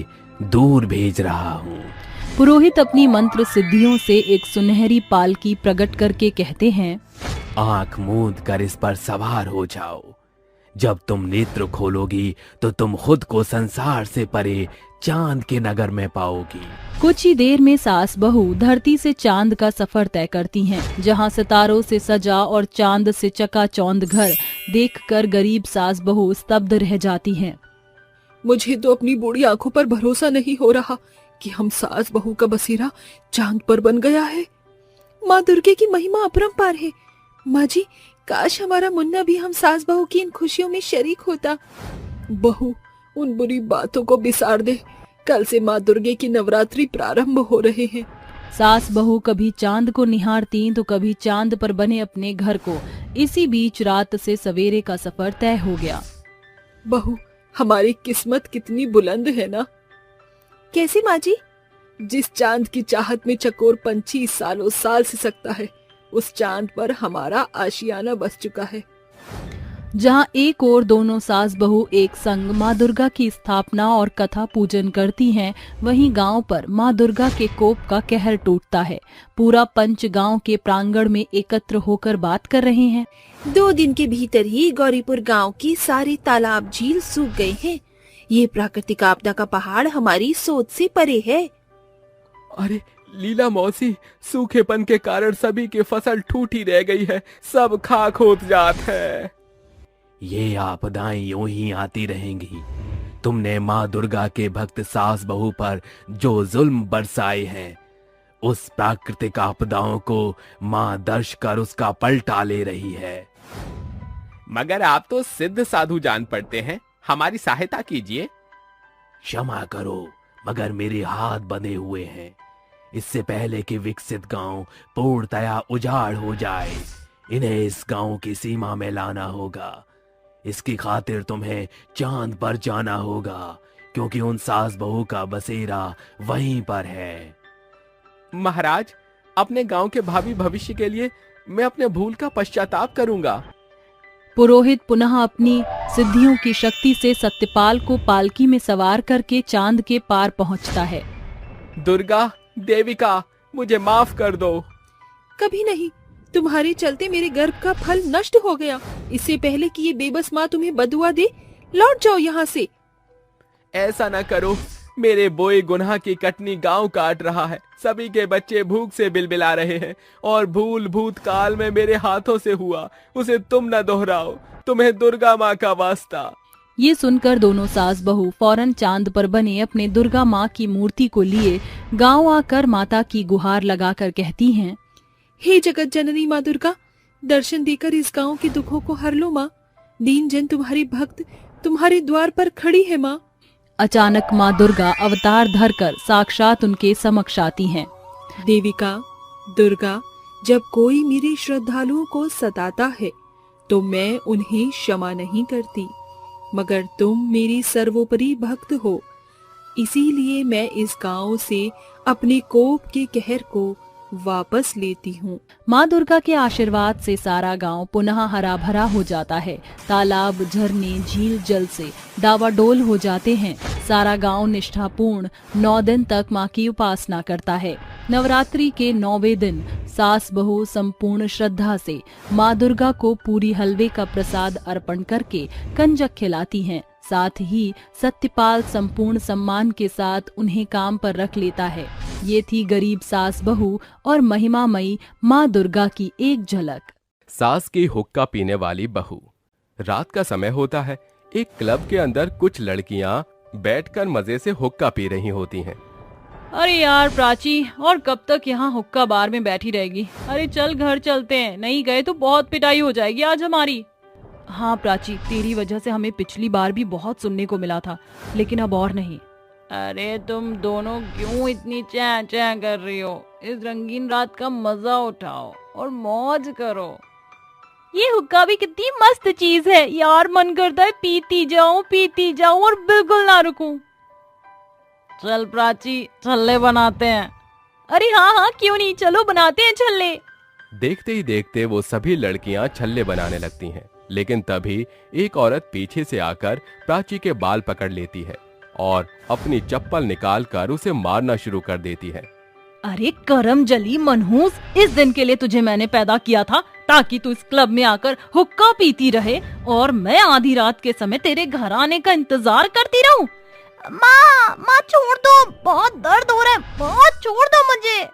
दूर भेज रहा हूँ। पुरोहित अपनी मंत्र सिद्धियों से एक सुनहरी पालकी प्रकट करके कहते हैं, आंख मूंद कर इस पर सवार हो जाओ। जब तुम नेत्र खोलोगी तो तुम खुद को संसार से परे चांद के नगर में पाओगी। कुछ ही देर में सास बहू धरती से चांद का सफर तय करती हैं, जहां सितारों से सजा और चांद से चकाचौंध घर देखकर गरीब सास बहू स्तब्ध रह जाती हैं। मुझे तो अपनी बूढ़ी आंखों पर भरोसा नहीं हो रहा कि हम सास बहू का बसेरा चांद पर बन गया है। माँ दुर्गे की महिमा अपरंपार है। माँ जी, काश हमारा मुन्ना भी हम सास बहू की इन खुशियों में शरीक होता। बहू, उन बुरी बातों को बिसार दे। कल से माँ दुर्गे की नवरात्रि प्रारंभ हो रहे हैं। सास बहू कभी चांद को निहारती तो कभी चांद पर बने अपने घर को। इसी बीच रात से सवेरे का सफर तय हो गया। बहू, हमारी किस्मत कितनी बुलंद है ना। कैसे माँ जी? जिस चांद की चाहत में चकोर पंछी सालों साल सिसकता है, उस चांद पर हमारा आशियाना बस चुका है। जहां एक और दोनों सास बहू एक संग माँ दुर्गा की स्थापना और कथा पूजन करती हैं, वहीं गांव पर माँ दुर्गा के कोप का कहर टूटता है। पूरा पंच गांव के प्रांगण में एकत्र होकर बात कर रहे हैं। 2 दिन के भीतर ही गौरीपुर गांव की सारी तालाब झील सूख गए हैं। ये प्राकृतिक आपदा का पहाड़ हमारी सोच से परे है। अरे लीला मौसी, सूखेपन के कारण सभी की फसल ठूठी रह गई है, सब खाक होत जात है। ये आपदाएं यूं ही आती रहेंगी। तुमने माँ दुर्गा के भक्त सास बहू पर जो जुल्म बरसाए हैं, उस प्राकृतिक आपदाओं को मां दर्श कर उसका पलटा ले रही है। मगर आप तो सिद्ध साधु जान पड़ते हैं, हमारी सहायता कीजिए। क्षमा करो, मगर मेरे हाथ बंधे हुए हैं। इससे पहले कि विकसित गांव पूर्णतया उजाड़ हो जाए, इन्हें इस गांव की सीमा में लाना होगा। इसकी खातिर तुम्हें चांद पर जाना होगा, क्योंकि उन सास बहू का बसेरा वहीं पर है। महाराज, अपने गांव के भावी भविष्य के लिए मैं अपने भूल का पश्चाताप करूंगा। पुरोहित पुनः अपनी सिद्धियों की शक्ति से सत्यपाल को पालकी में सवार करके चांद के पार पहुंचता है। दुर्गा, देविका, मुझे माफ कर दो। कभी नहीं, तुम्हारे चलते मेरे गर्भ का फल नष्ट हो गया। इससे पहले कि ये बेबस माँ तुम्हें बदुआ दे, लौट जाओ यहाँ से। ऐसा न करो, मेरे बोए गुनाह की कटनी गांव काट रहा है। सभी के बच्चे भूख से बिलबिला रहे हैं और भूल भूतकाल में मेरे हाथों से हुआ, उसे तुम न दोहराओ। तुम्हें दुर्गा माँ का वास्ता। ये सुनकर दोनों सास बहू फौरन चांद पर बने अपने दुर्गा माँ की मूर्ति को लिए गांव आकर माता की गुहार लगाकर कहती हैं, हे जगत जननी माँ दुर्गा, दर्शन देकर इस गांव के दुखों को हर लो माँ। दीन जन तुम्हारी भक्त तुम्हारे द्वार पर खड़ी है माँ। अचानक माँ दुर्गा अवतार धरकर साक्षात उनके समक्ष आती हैं। देविका, दुर्गा, जब कोई मेरे श्रद्धालुओं को सताता है तो मैं उन्हें क्षमा नहीं करती, मगर तुम मेरी सर्वोपरि भक्त हो, इसीलिए मैं इस गांव से अपने कोप के कहर को वापस लेती हूँ। माँ दुर्गा के आशीर्वाद से सारा गांव पुनः हरा भरा हो जाता है। तालाब, झरने, झील जल से डावाडोल हो जाते हैं। सारा गांव निष्ठापूर्ण 9 दिन तक माँ की उपासना करता है। नवरात्रि के 9वें दिन सास बहू संपूर्ण श्रद्धा से माँ दुर्गा को पूरी हलवे का प्रसाद अर्पण करके कंजक खिलाती हैं। साथ ही सत्यपाल संपूर्ण सम्मान के साथ उन्हें काम पर रख लेता है। ये थी गरीब सास बहू और महिमामयी माँ दुर्गा की एक झलक। सास की हुक्का पीने वाली बहू। रात का समय होता है। एक क्लब के अंदर कुछ लड़कियां बैठकर मजे से हुक्का पी रही होती हैं। अरे यार प्राची, और कब तक यहाँ हुक्का बार में बैठी रहेगी? अरे चल घर चलते हैं, नहीं गए तो बहुत पिटाई हो जाएगी आज हमारी। हाँ प्राची, तेरी वजह से हमें पिछली बार भी बहुत सुनने को मिला था, लेकिन अब और नहीं। अरे तुम दोनों क्यों इतनी चैं चैं कर रही हो? इस रंगीन रात का मजा उठाओ और मौज करो। ये हुक्का भी कितनी मस्त चीज है यार, मन करता है पीती जाऊं और बिल्कुल ना रुकूं। चल प्राची, छल्ले बनाते हैं। अरे हाँ, क्यों नहीं, चलो बनाते हैं छल्ले। देखते ही देखते वो सभी लड़कियां छल्ले बनाने लगती हैं, लेकिन तभी एक औरत पीछे से आकर प्राची के बाल पकड़ लेती है और अपनी चप्पल निकालकर उसे मारना शुरू कर देती है। अरे करम जली मनहूस, इस दिन के लिए तुझे मैंने पैदा किया था ताकि तू इस क्लब में आकर हुक्का पीती रहे और मैं आधी रात के समय तेरे घर आने का इंतजार करती रहूं। माँ छोड़ दो, बहुत दर्द हो रहा है, बहुत छोड़ दो मुझे।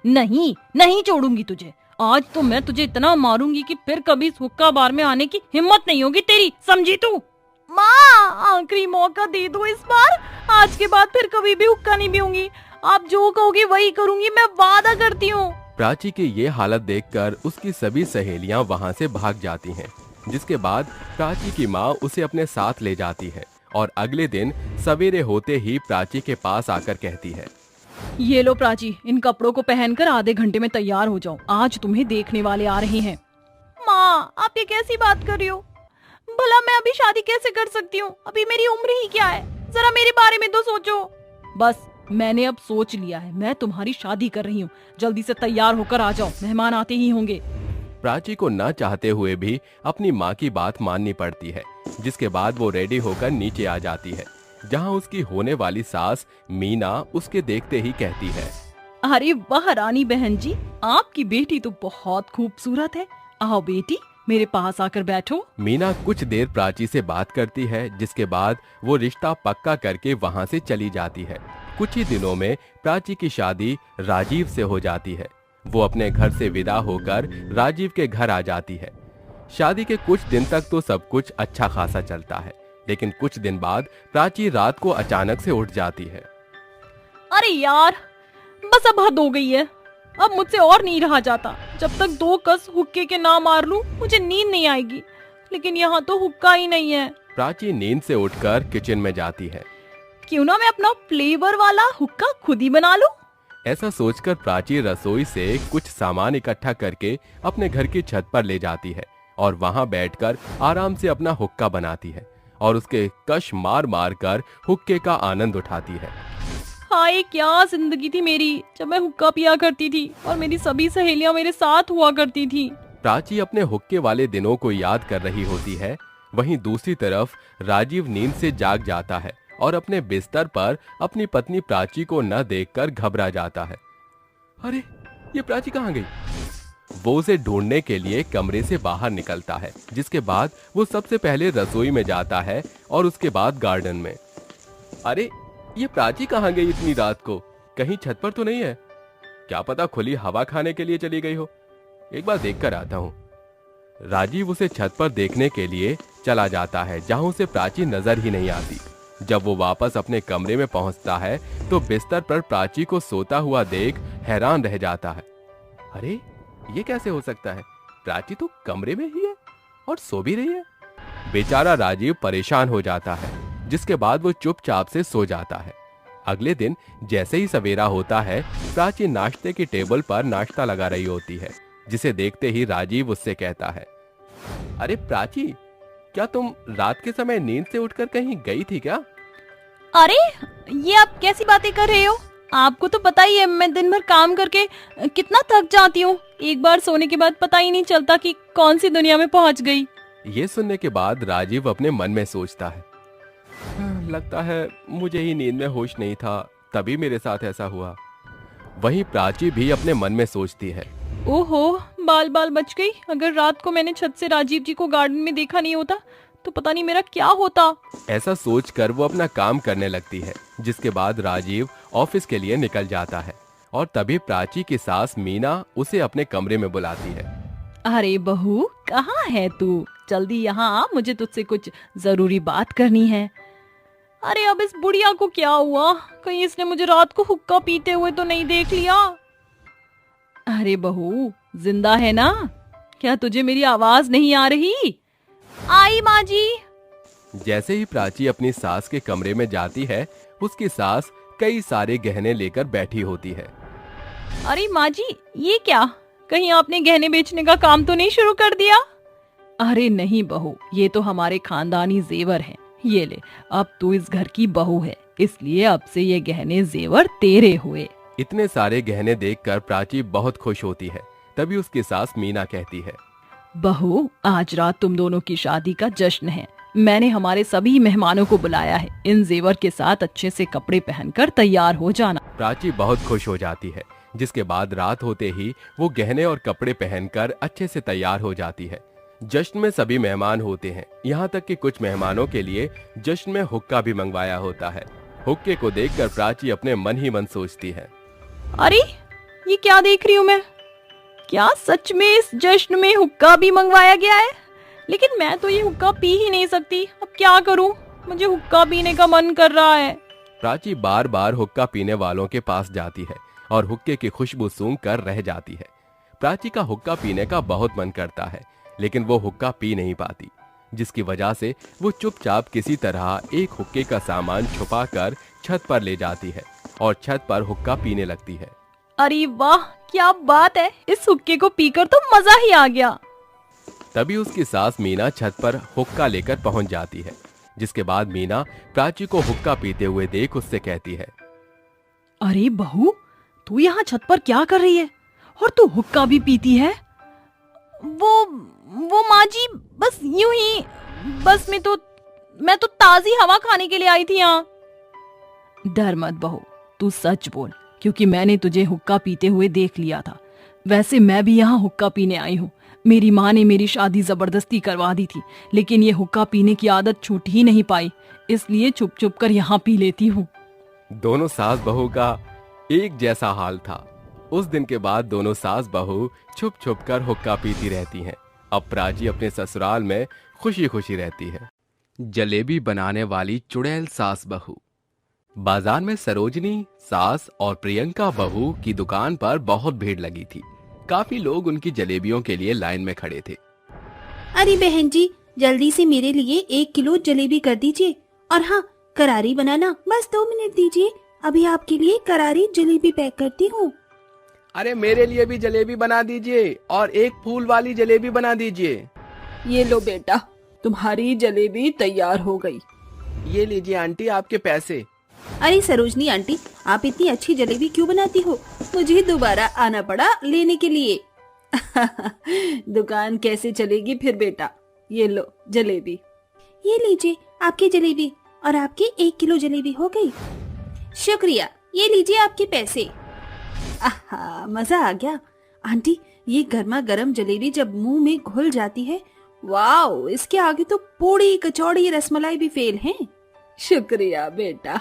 नहीं छोड़ूंगी तुझे। आज तो मैं तुझे इतना मारूंगी कि फिर कभी इस हुक्का बार में आने की हिम्मत नहीं होगी तेरी, समझी तू? माँ, आखिरी मौका दे दो इस बार। आज के बाद फिर कभी भी हुक्का नहीं पीऊंगी। आप जो कहोगे वही करूंगी, मैं वादा करती हूँ। प्राची की ये हालत देखकर उसकी सभी सहेलियां वहां से भाग जाती हैं, जिसके बाद प्राची की माँ उसे अपने साथ ले जाती है और अगले दिन सवेरे होते ही प्राची के पास आकर कहती है, ये लो प्राची, इन कपड़ों को पहनकर आधे घंटे में तैयार हो जाओ, आज तुम्हें देखने वाले आ रहे हैं। माँ, आप ये कैसी बात कर रही हो? भला मैं अभी शादी कैसे कर सकती हूँ? अभी मेरी उम्र ही क्या है? जरा मेरे बारे में तो सोचो। बस मैंने अब सोच लिया है, मैं तुम्हारी शादी कर रही हूँ। जल्दी से तैयार होकर आ जाओ, मेहमान आते ही होंगे। प्राची को न चाहते हुए भी अपनी माँ की बात माननी पड़ती है, जिसके बाद वो रेडी होकर नीचे आ जाती है, जहाँ उसकी होने वाली सास मीना उसके देखते ही कहती है, अरे वाह रानी बहन जी, आपकी बेटी तो बहुत खूबसूरत है। आओ बेटी, मेरे पास आकर बैठो। मीना कुछ देर प्राची से बात करती है, जिसके बाद वो रिश्ता पक्का करके वहाँ से चली जाती है। कुछ ही दिनों में प्राची की शादी राजीव से हो जाती है। वो अपने घर से विदा होकर राजीव के घर आ जाती है। शादी के कुछ दिन तक तो सब कुछ अच्छा खासा चलता है, लेकिन कुछ दिन बाद प्राची रात को अचानक से उठ जाती है। अरे यार, बस अब हद हो गई है। अब मुझसे और नहीं रहा जाता। जब तक 2 कस हुक्के के ना मार लूं मुझे नींद नहीं आएगी। लेकिन यहाँ तो हुक्का ही नहीं है। प्राची नींद से उठकर किचन में जाती है। क्यों ना मैं अपना फ्लेवर वाला हुक्का खुद ही बना लूं। ऐसा सोचकर प्राची रसोई से कुछ सामान इकट्ठा करके अपने घर की छत पर ले जाती है और वहां बैठकर आराम से अपना हुक्का बनाती है और उसके कश मार मार कर हुक्के का आनंद उठाती है। हाय क्या जिंदगी थी मेरी, जब मैं हुक्का पिया करती थी और मेरी सभी सहेलियां मेरे साथ हुआ करती थी। प्राची अपने हुक्के वाले दिनों को याद कर रही होती है। वहीं दूसरी तरफ राजीव नींद से जाग जाता है और अपने बिस्तर पर अपनी पत्नी प्राची को न देखकर घबरा जाता है। अरे ये प्राची कहाँ गई? वो उसे ढूंढने के लिए कमरे से बाहर निकलता है, जिसके बाद वो सबसे पहले रसोई में जाता है और उसके बाद गार्डन में। अरे ये प्राची कहाँ गई इतनी रात को? कहीं छत पर तो नहीं है? क्या पता खुली हवा खाने के लिए चली गई हो। एक बार देखकर आता हूँ। राजीव उसे छत पर देखने के लिए चला जाता है, जहां उसे प्राची नजर ही नहीं आती। जब वो वापस अपने कमरे में पहुंचता है तो बिस्तर पर प्राची को सोता हुआ देख हैरान रह जाता है। अरे ये कैसे हो सकता है? प्राची तो कमरे में ही है और सो भी रही है। बेचारा राजीव परेशान हो जाता है, जिसके बाद वो चुपचाप से सो जाता है। अगले दिन जैसे ही सवेरा होता है, प्राची नाश्ते की टेबल पर नाश्ता लगा रही होती है, जिसे देखते ही राजीव उससे कहता है, अरे प्राची, क्या तुम रात के समय नींद से उठकर कहीं गई थी क्या? अरे ये आप कैसी बातें कर रहे हो? आपको तो पता ही है मैं दिन भर काम करके कितना थक जाती हूँ। एक बार सोने के बाद पता ही नहीं चलता कि कौन सी दुनिया में पहुँच गई। ये सुनने के बाद राजीव अपने मन में सोचता है, लगता है मुझे ही नींद में होश नहीं था, तभी मेरे साथ ऐसा हुआ। वहीं प्राची भी अपने मन में सोचती है, ओहो बाल बाल बच गई। अगर रात को मैंने छत से राजीव जी को गार्डन में देखा नहीं होता तो पता नहीं मेरा क्या होता। ऐसा सोचकर वो अपना काम करने लगती है, जिसके बाद राजीव ऑफिस के लिए निकल जाता है और तभी प्राची की सास मीना उसे अपने कमरे में बुलाती है। अरे बहू कहाँ है तू? जल्दी यहाँ आ, मुझे तुझसे कुछ जरूरी बात करनी है। अरे अब इस बुढ़िया को क्या हुआ? कहीं इसने मुझे रात को हुक्का पीते हुए तो नहीं देख लिया? अरे बहू जिंदा है ना? क्या तुझे मेरी आवाज नहीं आ रही? आई माँ जी। जैसे ही प्राची अपनी सास के कमरे में जाती है, उसकी सास कई सारे गहने लेकर बैठी होती है। अरे माँ जी ये क्या? कहीं आपने गहने बेचने का काम तो नहीं शुरू कर दिया? अरे नहीं बहू, ये तो हमारे खानदानी जेवर हैं। ये ले, अब तू इस घर की बहू है, इसलिए अब से ये गहने जेवर तेरे हुए। इतने सारे गहने देखकर प्राची बहुत खुश होती है। तभी उसकी सास मीना कहती है, बहू आज रात तुम दोनों की शादी का जश्न है। मैंने हमारे सभी मेहमानों को बुलाया है। इन जेवर के साथ अच्छे से कपड़े पहनकर तैयार हो जाना। प्राची बहुत खुश हो जाती है, जिसके बाद रात होते ही वो गहने और कपड़े पहनकर अच्छे से तैयार हो जाती है। जश्न में सभी मेहमान होते हैं, यहाँ तक कि कुछ मेहमानों के लिए जश्न में हुक्का भी मंगवाया होता है। हुक्के को देखकर प्राची अपने मन ही मन सोचती है, अरे ये क्या देख रही हूँ मैं? क्या सच में इस जश्न में हुक्का भी मंगवाया गया है? लेकिन मैं तो ये हुक्का पी ही नहीं सकती। अब क्या करूँ? मुझे हुक्का पीने का मन कर रहा है। प्राची बार बार हुक्का पीने वालों के पास जाती है और हुक्के की खुशबू सूंघ कर रह जाती है। प्राची का हुक्का पीने का बहुत मन करता है, लेकिन वो हुक्का पी नहीं पाती, जिसकी वजह से वो चुपचाप किसी तरह एक हुक्के का सामान छुपा कर छत पर ले जाती है और छत पर हुक्का पीने लगती है। अरे वाह क्या बात है, इस हुक्के को पीकर तो मजा ही आ गया। तभी उसकी सास मीना छत पर हुक्का लेकर पहुंच जाती है, जिसके बाद मीना प्राची को हुक्का पीते हुए देख उससे कहती है, अरे बहू तू यहाँ छत पर क्या कर रही है और तू हुक्का भी पीती है? वो माँ जी बस यूं ही, बस मैं तो ताजी हवा खाने के लिए आई थी यहाँ। डर मत बहू, तू सच बोल, क्योंकि मैंने तुझे हुक्का पीते हुए देख लिया था। वैसे मैं भी यहाँ हुक्का पीने आई हूँ। मेरी माँ ने मेरी शादी जबरदस्ती करवा दी थी, लेकिन ये हुक्का पीने की आदत छूट ही नहीं पाई, इसलिए छुप छुप कर यहाँ पी लेती हूँ। दोनों सास बहू का एक जैसा हाल था। उस दिन के बाद दोनों सास बहू छुप छुप कर हुक्का पीती रहती हैं। अब प्राची अपने ससुराल में खुशी खुशी रहती है। जलेबी बनाने वाली चुड़ैल सास बहू। बाजार में सरोजनी सास और प्रियंका बहू की दुकान पर बहुत भीड़ लगी थी। काफी लोग उनकी जलेबियों के लिए लाइन में खड़े थे। अरे बहन जी, जल्दी से मेरे लिए 1 किलो जलेबी कर दीजिए, और हाँ, करारी बनाना। बस 2 मिनट दीजिए, अभी आपके लिए करारी जलेबी पैक करती हूँ। अरे मेरे लिए भी जलेबी बना दीजिए और एक फूल वाली जलेबी बना दीजिए। ये लो बेटा, तुम्हारी जलेबी तैयार हो गई। ये लीजिए आंटी आपके पैसे। अरे सरोजनी आंटी, आप इतनी अच्छी जलेबी क्यों बनाती हो? मुझे दोबारा आना पड़ा लेने के लिए। दुकान कैसे चलेगी फिर बेटा? ये लो जलेबी। ये लीजिए आपकी जलेबी, और आपकी 1 किलो जलेबी हो गई। शुक्रिया, ये लीजिए आपके पैसे। आहा, मजा आ गया। आंटी, ये गर्मा गर्म जलेबी जब मुंह में घुल जाती है, वाओ, इसके आगे तो पूड़ी कचौड़ी रसमलाई भी फेल हैं। शुक्रिया बेटा।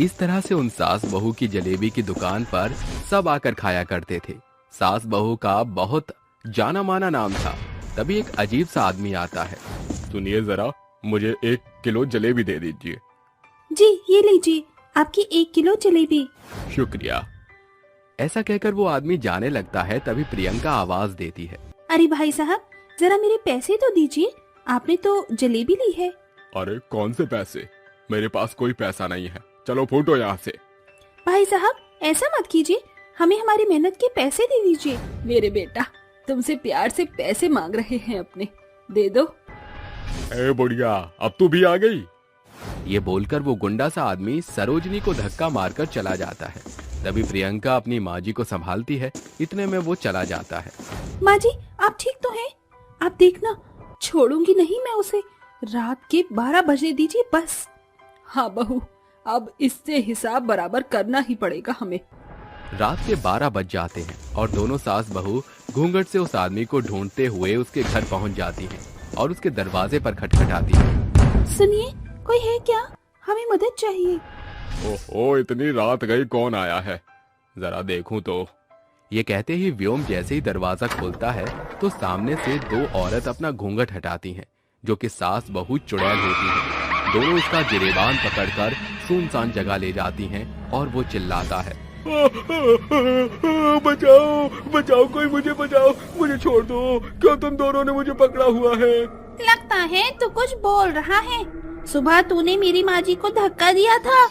इस तरह से उन सास बहू की जलेबी की दुकान पर सब आकर खाया करते थे। सास बहू का बहुत जाना माना नाम था। तभी एक अजीब सा आदमी आता है। सुनिए जरा, मुझे 1 किलो जलेबी दे दीजिए। जी, ये लीजिए आपकी 1 किलो जलेबी। शुक्रिया। ऐसा कहकर वो आदमी जाने लगता है। तभी प्रियंका आवाज देती है, अरे भाई साहब, जरा मेरे पैसे तो दीजिए, आपने तो जलेबी ली है। अरे कौन से पैसे? मेरे पास कोई पैसा नहीं है, चलो फूटो यहाँ से। भाई साहब, ऐसा मत कीजिए, हमें हमारी मेहनत के पैसे दे दीजिए। मेरे बेटा तुमसे प्यार से पैसे मांग रहे हैं अपने, दे दो। ए बुढ़िया, अब तू भी आ गई। ये बोलकर वो गुंडा सा आदमी सरोजनी को धक्का मारकर चला जाता है। तभी प्रियंका अपनी माँ जी को संभालती है। इतने में वो चला जाता है। माँ जी, आप ठीक तो हैं? आप देखना, छोड़ूंगी नहीं मैं उसे। रात के 12 बजने दीजिए बस। हाँ बहू, अब इससे हिसाब बराबर करना ही पड़ेगा हमें। रात के 12 बज जाते हैं और दोनों सास बहू घूंघट से उस आदमी को ढूंढते हुए उसके घर पहुंच जाती हैं और उसके दरवाजे पर खटखटाती हैं। सुनिए, कोई है क्या? हमें मदद चाहिए। ओहो, इतनी रात गई, कौन आया है? जरा देखूं तो। ये कहते ही व्योम जैसे ही दरवाजा खोलता है तो सामने से 2 औरत अपना घूंघट हटाती हैं, जो कि सास बहू चुड़ैल होती हैं। दोनों उसका गिरेबान पकड़कर सुनसान जगह ले जाती हैं और वो चिल्लाता है, बचाओ बचाओ, कोई मुझे बचाओ, मुझे छोड़ दो, क्यों तुम दोनों ने मुझे पकड़ा हुआ है? लगता है तू कुछ बोल रहा है। सुबह तूने मेरी माँ जी को धक्का दिया था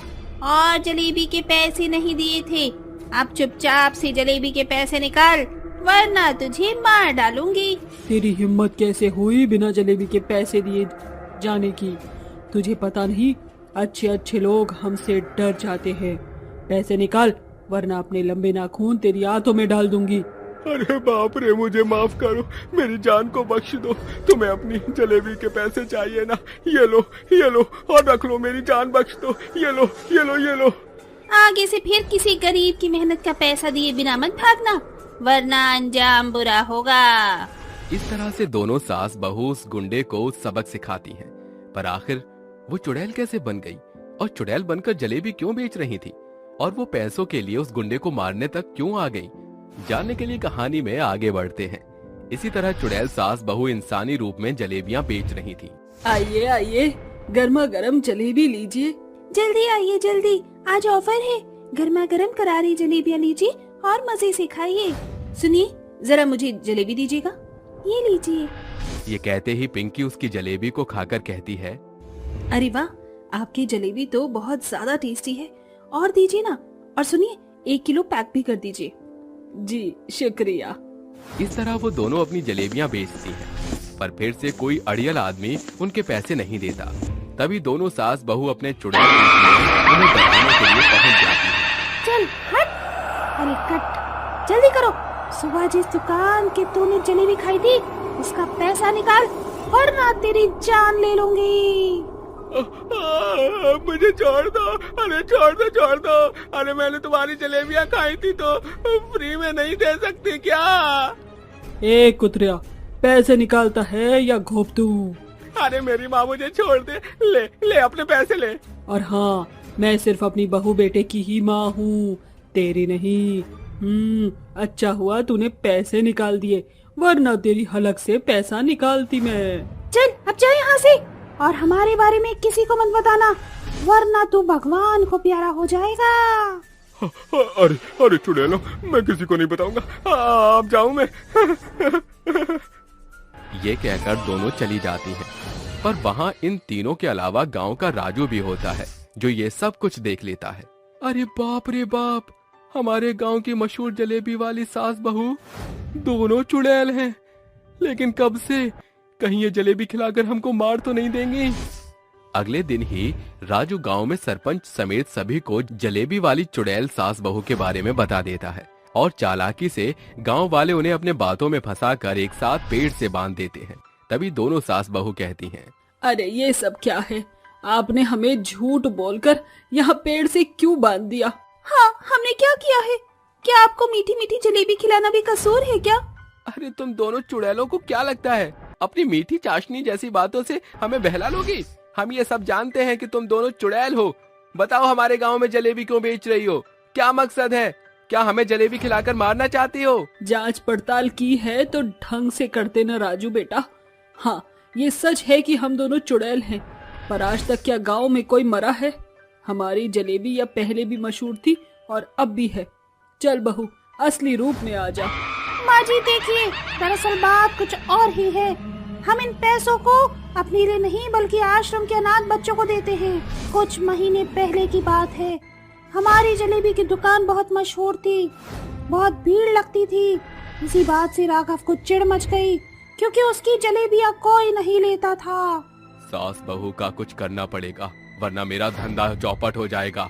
और जलेबी के पैसे नहीं दिए थे। अब चुपचाप से जलेबी के पैसे निकाल, वरना तुझे मार डालूंगी। तेरी हिम्मत कैसे हुई बिना जलेबी के पैसे दिए जाने की? तुझे पता नहीं, अच्छे अच्छे लोग हमसे डर जाते हैं। पैसे निकाल, वरना अपने लंबे नाखून तेरी आंतों में डाल दूंगी। अरे बाप रे, मुझे माफ करो, मेरी जान को बख्श दो। तुम्हें अपनी जलेबी के पैसे चाहिए ना? ये लो और रख लो, मेरी जान बख्श दो। ये लो। आगे से फिर किसी गरीब की मेहनत का पैसा दिए बिना मत भागना, वरना अंजाम बुरा होगा। इस तरह से दोनों सास बहू उस गुंडे को सबक सिखाती हैं। पर आखिर वो चुड़ैल कैसे बन गई और चुड़ैल बनकर जलेबी क्यों बेच रही थी और वो पैसों के लिए उस गुंडे को मारने तक क्यों आ गई? जानने के लिए कहानी में आगे बढ़ते हैं। इसी तरह चुड़ैल सास बहू इंसानी रूप में जलेबियां बेच रही थी। आइए आइए, गर्मा गर्म जलेबी लीजिए। जल्दी आइए, जल्दी, आज ऑफर है। गर्मा गर्म करारी जलेबियाँ लीजिए और मजे से खाइए। सुनिए, जरा मुझे जलेबी दीजिएगा। ये लीजिए। ये कहते ही पिंकी उसकी जलेबी को खाकर कहती है, अरे वाह, आपकी जलेबी तो बहुत ज्यादा टेस्टी है, और दीजिए ना। और सुनिए, 1 किलो पैक भी कर दीजिए। जी शुक्रिया। इस तरह वो दोनों अपनी जलेबियां बेचती हैं। पर फिर से कोई अड़ियल आदमी उनके पैसे नहीं देता। तभी दोनों सास बहू अपने चुड़ैल उन्हें डराने के लिए पहुंच जाती हैं। चल हट, अरे कट, जल्दी करो। सुबह जिस दुकान के तूने जलेबी खाई थी, उसका पैसा निकाल, वरना तेरी जान ले लूंगी। मुझे छोड़ दो, अरे छोड़ दो। अरे मैंने तुम्हारी जलेबियां खाई थी तो फ्री में नहीं दे सकती क्या? ए कुतरिया, पैसे निकालता है या घोप दूं? अरे मेरी माँ मुझे छोड़ दे, ले अपने पैसे ले। और हाँ, मैं सिर्फ अपनी बहू बेटे की ही माँ हूँ, तेरी नहीं। अच्छा हुआ तूने पैसे निकाल दिए, वरना तेरी हलक से पैसा निकालती मैं। चल अब जा यहाँ से। और हमारे बारे में किसी को मत बताना, वरना तू भगवान को प्यारा हो जाएगा। अरे अरे चुड़ैलो, मैं किसी को नहीं बताऊंगा, आप जाऊं मैं। ये कहकर दोनों चली जाती हैं, पर वहाँ इन तीनों के अलावा गांव का राजू भी होता है जो ये सब कुछ देख लेता है। अरे बाप रे बाप, हमारे गांव की मशहूर जलेबी वाली सास बहू दोनों चुड़ैल हैं। लेकिन कब से, कहीं ये जलेबी खिलाकर हमको मार तो नहीं देंगी। अगले दिन ही राजू गांव में सरपंच समेत सभी को जलेबी वाली चुड़ैल सास बहू के बारे में बता देता है और चालाकी से गांव वाले उन्हें अपने बातों में फंसाकर एक साथ पेड़ से बांध देते हैं। तभी दोनों सास बहू कहती हैं, अरे ये सब क्या है, आपने हमें झूठ बोलकर यहाँ पेड़ से क्यों बांध दिया? हाँ, हमने क्या किया है? क्या आपको मीठी मीठी जलेबी खिलाना भी कसूर है क्या? अरे तुम दोनों चुड़ैलों को क्या लगता है, अपनी मीठी चाशनी जैसी बातों से हमें बहला लोगी? हम ये सब जानते हैं कि तुम दोनों चुड़ैल हो। बताओ, हमारे गांव में जलेबी क्यों बेच रही हो? क्या मकसद है? क्या हमें जलेबी खिलाकर मारना चाहती हो? जांच पड़ताल की है तो ढंग से करते ना राजू बेटा। हाँ, ये सच है कि हम दोनों चुड़ैल हैं, पर आज तक क्या गांव में कोई मरा है? हमारी जलेबी या पहले भी मशहूर थी और अब भी है। चल बहू, असली रूप में आ जा। माँ जी देखिए, दरअसल बात कुछ और ही है। हम इन पैसों को अपने लिए नहीं बल्कि आश्रम के अनाथ बच्चों को देते हैं। कुछ महीने पहले की बात है, हमारी जलेबी की दुकान बहुत मशहूर थी, बहुत भीड़ लगती थी। इसी बात से राघव को चिढ़ मच गई क्योंकि उसकी जलेबियाँ कोई नहीं लेता था। सास बहू का कुछ करना पड़ेगा, वरना मेरा धंधा चौपट हो जाएगा।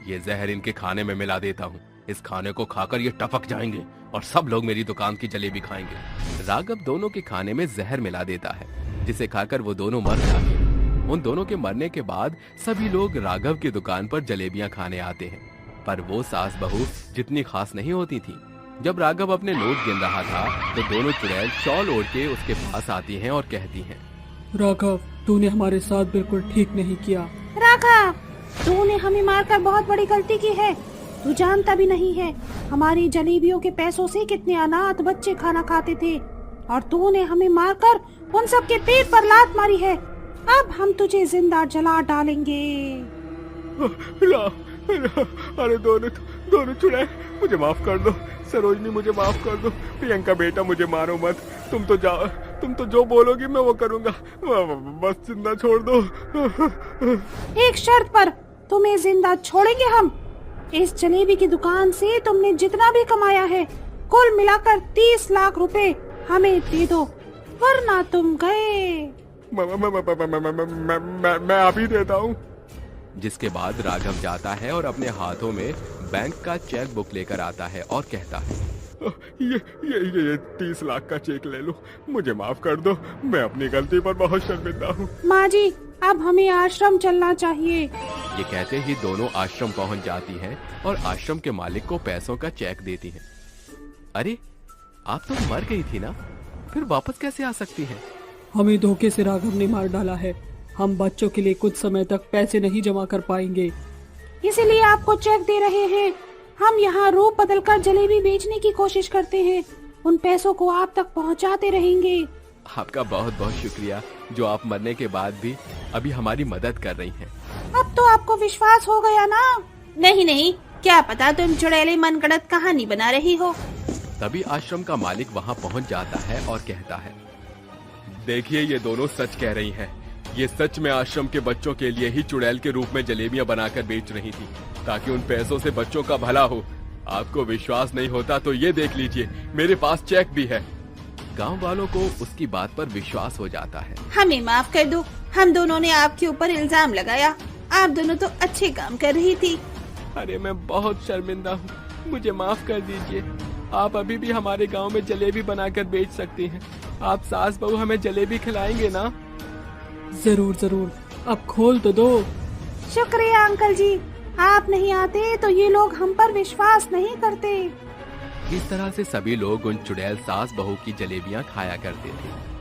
ये जहर इनके खाने में मिला देता हूँ, इस खाने को खाकर ये टपक जाएंगे और सब लोग मेरी दुकान की जलेबी खाएंगे। राघव दोनों के खाने में जहर मिला देता है, जिसे खाकर वो दोनों मर जाते हैं। उन दोनों के मरने के बाद सभी लोग राघव की दुकान पर जलेबियां खाने आते हैं, पर वो सास बहू जितनी खास नहीं होती थी। जब राघव अपने नोट गिन रहा था तो दोनों चुड़ैल शॉल ओढ़ के उसके पास आती हैं और कहती हैं, राघव, तूने हमारे साथ बिल्कुल ठीक नहीं किया। राघव, तूने हमें मारकर बहुत बड़ी गलती की है। तू जानता भी नहीं है हमारी जलेबियों के पैसों से कितने अनाथ बच्चे खाना खाते थे, और तूने हमें मारकर उन सब के पेट पर लात मारी है। अब हम तुझे जिंदा जला डालेंगे। अरे दोनों चुड़ैल, मुझे माफ कर दो। सरोजनी, मुझे माफ कर दो। प्रियंका बेटा, मुझे मारो मत। तुम तो जो बोलोगी मैं वो करूँगा, बस जिंदा छोड़ दो। एक शर्त पर तुम्हें जिंदा छोड़ेंगे हम। इस जलेबी की दुकान से तुमने जितना भी कमाया है, कुल मिलाकर 30 लाख रुपए हमें दे दो, वरना तुम गए। मैं अभी देता हूँ। जिसके बाद राघव जाता है और अपने हाथों में बैंक का चेक बुक लेकर आता है और कहता है, ये 30 लाख का चेक ले लो, मुझे माफ कर दो। मैं अपनी गलती पर बहुत शर्मिंदा हूँ। माँ जी, अब हमें आश्रम चलना चाहिए। ये कहते ही दोनों आश्रम पहुँच जाती हैं और आश्रम के मालिक को पैसों का चेक देती हैं। अरे, आप तो मर गई थी ना, फिर वापस कैसे आ सकती हैं? हमें धोखे से राघव ने मार डाला है। हम बच्चों के लिए कुछ समय तक पैसे नहीं जमा कर पाएंगे, इसीलिए आपको चेक दे रहे हैं। हम यहाँ रूप बदलकर जलेबी बेचने की कोशिश करते हैं। उन पैसों को आप तक पहुँचाते रहेंगे। आपका बहुत बहुत शुक्रिया, जो आप मरने के बाद भी अभी हमारी मदद कर रही हैं। अब तो आपको विश्वास हो गया ना? नहीं, क्या पता तुम चुड़ैले मनगढ़ंत कहानी बना रही हो। तभी आश्रम का मालिक वहाँ पहुँच जाता है और कहता है, देखिए, ये दोनों सच कह रही हैं। ये सच में आश्रम के बच्चों के लिए ही चुड़ैल के रूप में जलेबियां बनाकर बेच रही थी, ताकि उन पैसों से बच्चों का भला हो। आपको विश्वास नहीं होता तो ये देख लीजिए, मेरे पास चेक भी है। गांव वालों को उसकी बात पर विश्वास हो जाता है। हमें माफ कर दो, हम दोनों ने आपके ऊपर इल्जाम लगाया। आप दोनों तो अच्छे काम कर रही थी। अरे, मैं बहुत शर्मिंदा हूँ, मुझे माफ कर दीजिए। आप अभी भी हमारे गांव में जलेबी बनाकर बेच सकती हैं। आप सास बहू हमें जलेबी खिलाएंगे ना? जरूर, अब खोल तो दो। शुक्रिया अंकल जी, आप नहीं आते तो ये लोग हम पर विश्वास नहीं करते। इस तरह से सभी लोग उन चुड़ैल सास बहू की जलेबियां खाया करते थे।